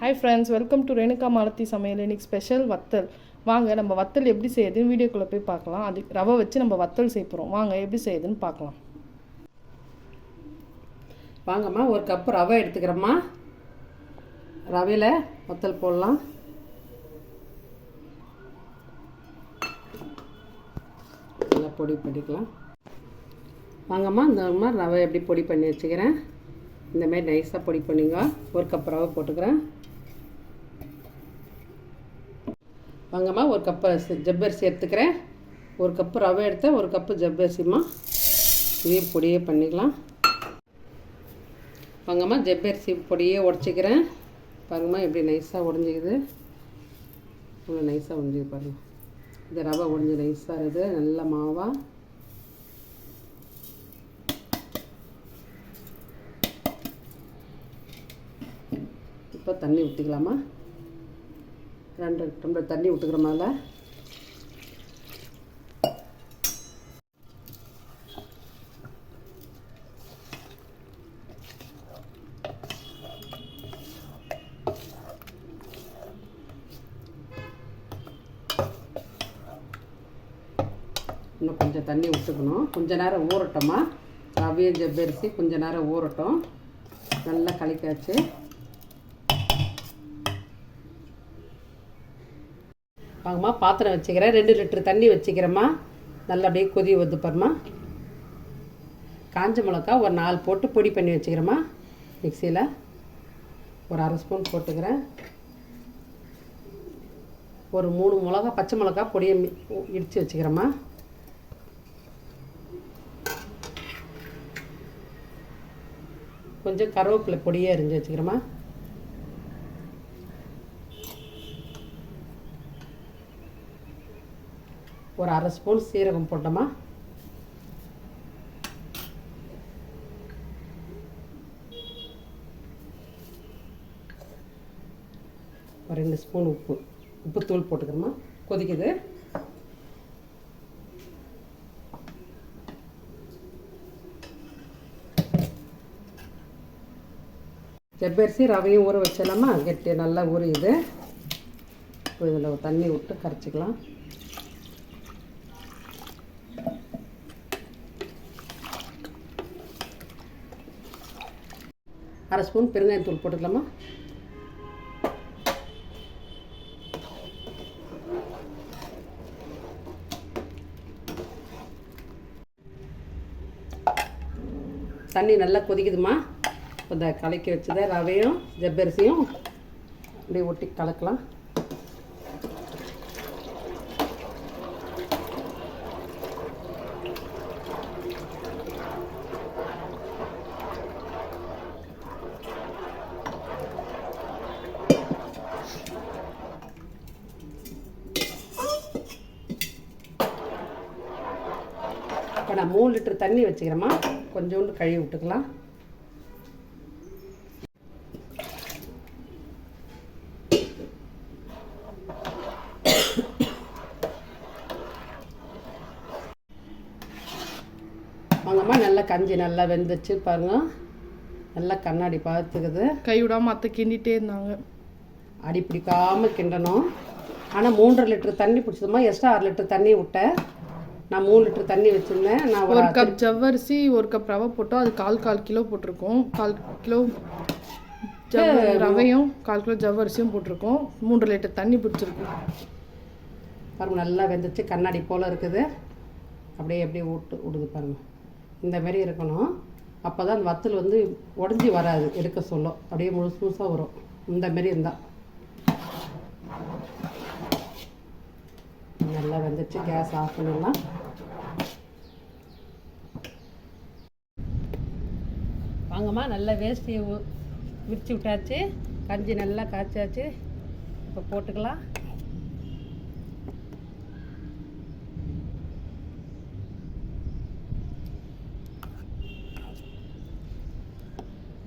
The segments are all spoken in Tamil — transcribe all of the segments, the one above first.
Hi friends, welcome to Renuka Malathi சமையல். இன்றைக்கி ஸ்பெஷல் வத்தல். வாங்க நம்ம வத்தல் எப்படி செய்யுதுன்னு வீடியோக்குள்ளே போய் பார்க்கலாம். அதுக்கு ரவை வச்சு நம்ம வத்தல் செய்ய போகிறோம். வாங்க எப்படி செய்யுதுன்னு பார்க்கலாம். வாங்கம்மா, ஒரு கப்பு ரவை எடுத்துக்கிறோம்மா. ரவையில் வத்தல் போடலாம். நல்லா பொடி பண்ணிக்கலாம். வாங்கம்மா, இந்த மாதிரி ரவை எப்படி பொடி பண்ணி வச்சுக்கிறேன். இந்தமாரி நைஸாக பொடி பண்ணிங்க. ஒரு கப் ரவை போட்டுக்கிறேன். வாங்கம்மா, ஒரு கப்பு ஜவ்வரிசி எடுத்துக்கிறேன். ஒரு கப்பு ரவை எடுத்தேன், ஒரு கப்பு ஜவ்வரிசிம்மா. இதையும் பொடியே பண்ணிக்கலாம். வாங்கம்மா, ஜவ்வரிசி பொடியே உடச்சிக்கிறேன். பாருங்கம்மா, எப்படி நைஸாக உடஞ்சிக்குது. இவ்வளோ நைஸாக உடஞ்சிது பாருங்கள். இந்த ரவை உடஞ்சி நைஸாக இருக்குது, நல்ல மாவாக. இப்போ தண்ணி ஊற்றிக்கலாமா. 2 டம்ளர் தண்ணி ஊற்றுக்கிற மேலே. இன்னும் கொஞ்சம் தண்ணி விட்டுக்கணும். கொஞ்சம் நேரம் ஊறட்டோமா. ரவையும் ஜவ்வரிசி கொஞ்சம் நேரம் ஊறட்டும். நல்லா கலக்காச்சு. வாங்கம்மா, பாத்திரம் வச்சுக்கிறேன். 2 லிட்டர் தண்ணி வச்சுக்கிறேம்மா. நல்லா அப்படியே கொதி வருது பாருமா. காஞ்ச மிளகா ஒரு 4 போட்டு பொடி பண்ணி வச்சுக்கிறேம்மா. மிக்சியில் ஒரு 1/2 ஸ்பூன் போட்டுக்கிறேன். ஒரு 3 மிளகா, பச்சை மிளகா பொடியை இடித்து வச்சுக்கிறேம்மா. கொஞ்சம் கருவேப்பிலை பொடியை அரிஞ்சு வச்சுக்கிறேம்மா. ஒரு 1/2 ஸ்பூன் சீரகம் போட்டோமா. ஒரு 2 ஸ்பூன் உப்புத்தூள் போட்டுக்கிறோமா. கொதிக்குது. ஜவ்வரிசி ரவையும் ஊற வச்சிடலாமா. கெட்டி நல்லா ஊறியுது. இப்போ இதில் தண்ணி விட்டு கரைச்சிக்கலாம். அரை ஸ்பூன் பெருங்காயத்தூள் போட்டுக்கலாமா. தண்ணி நல்லா கொதிக்குதுமா. இந்த கலக்கி வச்சதை ரவையும் ஜவ்வரிசியும் அப்படியே ஒட்டி கலக்கலாம். இப்போ நான் 3 லிட்டர் தண்ணி வச்சுக்கிறேம்மா. கொஞ்சோண்டு கழுவி விட்டுக்கலாம். வாங்கம்மா, நல்லா கஞ்சி நல்லா வெந்துச்சு பாருங்க. நல்லா கண்ணாடி பார்த்துக்குது. கைவிடாமல் அத்தை கிண்டிகிட்டே இருந்தாங்க. அடி பிடிக்காமல் கிண்டணும். ஆனால் 3.5 லிட்டர் தண்ணி பிடிச்சதுமா. எக்ஸ்ட்ரா 6 லிட்டர் தண்ணி விட்டேன். நான் 3 லிட்டர் தண்ணி வச்சுருந்தேன். நான் ஒரு கப் ஜவ்வரிசி 1 கப் ரவை போட்டோம். அது 1/4 கிலோ போட்டிருக்கோம். 1/4 கிலோ ரவையும் 1/4 கிலோ ஜவ்வரிசியும் போட்டிருக்கோம். 3 லிட்டர் தண்ணி பிடிச்சிருக்கோம். பாருங்க, நல்லா வெந்துச்சு, கண்ணாடி போல் இருக்குது. அப்படியே அப்படியே விடுது பாருங்கள். இந்த மாதிரி இருக்கணும். அப்போ தான் அந்த வத்தல் வந்து உடஞ்சி வராது. எடுக்க சொல்லும் அப்படியே முழுசாக வரும். இந்த மாரி இருந்தால் நல்லா வெந்துச்சு. கேஸ் ஆஃப் பண்ணிடலாம். வாங்கம்மா, நல்லா வேஸ்டியை விரிச்சு விட்டாச்சு. கஞ்சி நல்லா காய்ச்சாச்சு. இப்போ போட்டுக்கலாம்.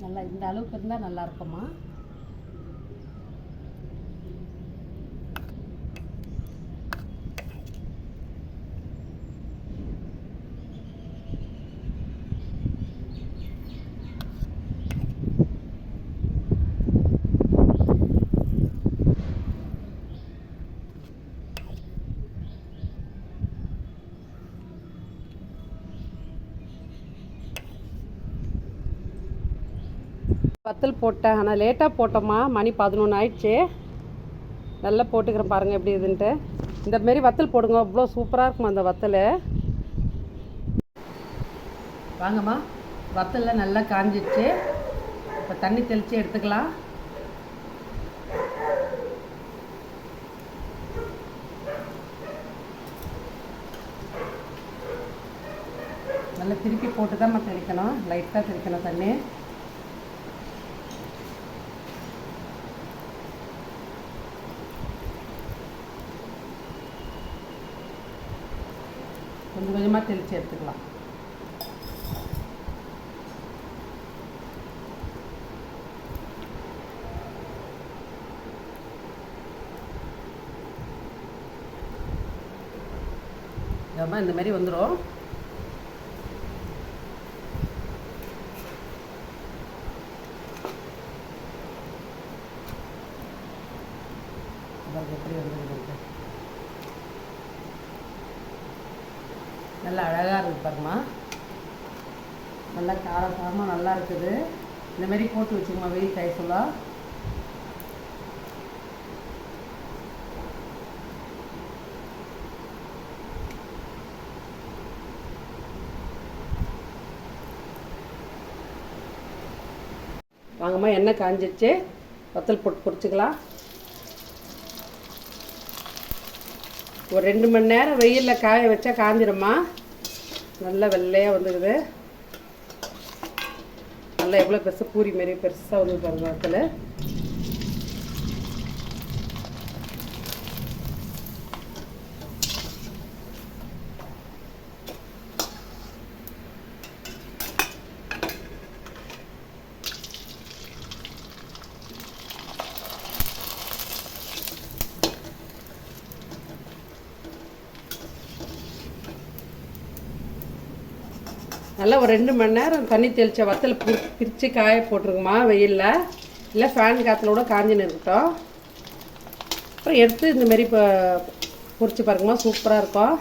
நல்லா இந்த அளவுக்கு இருந்தால் நல்லா இருக்குமா. வத்தல் போட்டேன், ஆனால் லேட்டாக போட்டோம்மா. மணி 11 ஆயிடுச்சு. நல்லா போட்டுக்கிறேன் பாருங்கள் எப்படி இதுன்ட்டு. இந்தமாரி வத்தல் போடுங்க, அவ்வளோ சூப்பராக இருக்குமா அந்த வத்தல். வாங்கம்மா, வத்தலில் நல்லா காஞ்சிடுச்சு. இப்போ தண்ணி தெளித்து எடுத்துக்கலாம். நல்லா திருப்பி போட்டு தான் தெளிக்கணும், லைட்டாக தெளிக்கணும் தண்ணி. கொஞ்சம் கொஞ்சமாக தெளித்து எடுத்துக்கலாம். இந்த மாதிரி வந்துடும். எப்படி வந்துருக்கு, நல்லா அழகாக இருக்குது பாருங்கம்மா. நல்லா காரசாரமாக நல்லா இருக்குது. இந்தமாரி போட்டு வச்சுக்கோமா வெயில் காய சொல்ல. வாங்கம்மா, எண்ணெய் காஞ்சிடுச்சு. வத்தல் போட்டு பொரிச்சிக்கலாம். ஒரு 2 மணி நேரம் வெயிலில் காய வச்சா காஞ்சிடும்மா. நல்லா வெள்ளையாக வந்துடுது. நல்லா எவ்வளோ பெருசாக பூரி மாரி பெருசாக வந்து பாருங்க வத்தல். நல்லா ஒரு 2 மணி நேரம் தண்ணி தெளித்த வத்தல் பிரித்து காய போட்டுருக்குமா வெயிலில். இல்லை ஃபேன் காற்றுல கூட காஞ்சின்னு இருக்கட்டும். அப்புறம் எடுத்து இந்தமாரி இப்போ பொரிச்சு பாருங்கம்மா, சூப்பராக இருக்கும்.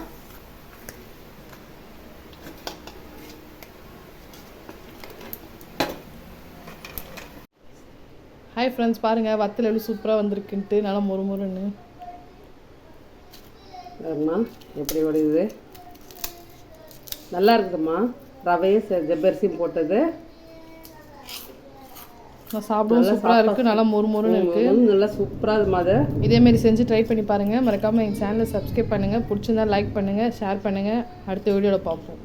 ஹாய் ஃப்ரெண்ட்ஸ், பாருங்கள் வத்தல் எவ்வளோ சூப்பராக வந்திருக்குன்ட்டு. நல்லா மொறுமொறுன்னு அம்மா எப்படி ஒடியுது. நல்லா இருக்குதும்மா. ரவையும் ஜவ்வரிசியும் போட்டது சாப்பிடவும் சூப்பராக இருக்குது. நல்லா மொறுமொறுன்னு இருக்குது. நல்லா சூப்பராக இருக்குமா. அது இதேமாரி செஞ்சு ட்ரை பண்ணி பாருங்கள். மறக்காமல் எங்கள் சேனலை சப்ஸ்கிரைப் பண்ணுங்கள். பிடிச்சிருந்தா லைக் பண்ணுங்கள், ஷேர் பண்ணுங்கள். அடுத்த வீடியோவில் பார்ப்போம்.